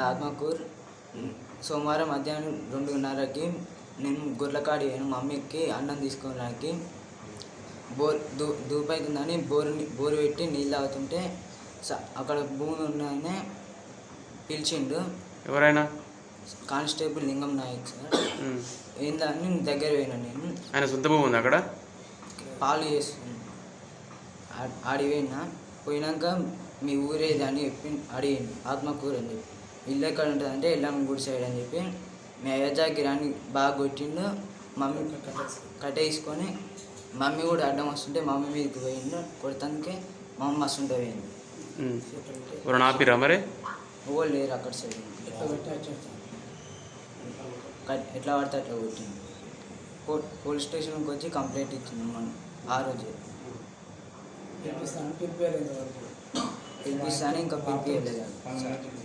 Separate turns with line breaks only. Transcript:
ఆత్మకూర్. సోమవారం మధ్యాహ్నం 2:30కి నేను గొర్రెకాడి పోయాను మమ్మీకి అన్నం తీసుకోవడానికి. దూపైతుందని బోరు పెట్టి నీళ్ళు తాగుతుంటే అక్కడ భూమి ఉన్నాయని పిలిచిండు.
ఎవరైనా?
కానిస్టేబుల్ లింగం నాయక్ సార్. ఏందని దగ్గర పోయినా నేను.
ఆయన సొంత భూమి ఉంది అక్కడ?
పాలు చేస్తుంది. పోయినాక మీ ఊరేది అని చెప్పి అడిగింది. ఆత్మకూరు అని చెప్పి. ఇల్లు ఎక్కడ ఉంటుంది అంటే ఎల్లమ్మ గుడి సైడ్ అని చెప్పి మీ అయ్యజాకి రాని బాగా కొట్టిండు. మమ్మీ కట్టేసుకొని మమ్మీ కూడా అడ్డం వస్తుంటే మమ్మీ మీదకి పోయిండు. కొడతానికి మమ్మీ వస్తుంటే పోయింది.
ఆపిరా మరి?
ఓళ్ళు లేరు అక్కడ సైడ్. ఎట్లా పడితే అట్లా కొట్టింది. పోలీస్ స్టేషన్కి వచ్చి కంప్లైంట్ ఇచ్చింది మనం ఆ రోజు. పిలిపిస్తాను ఇంకా పిలిపియలేదు.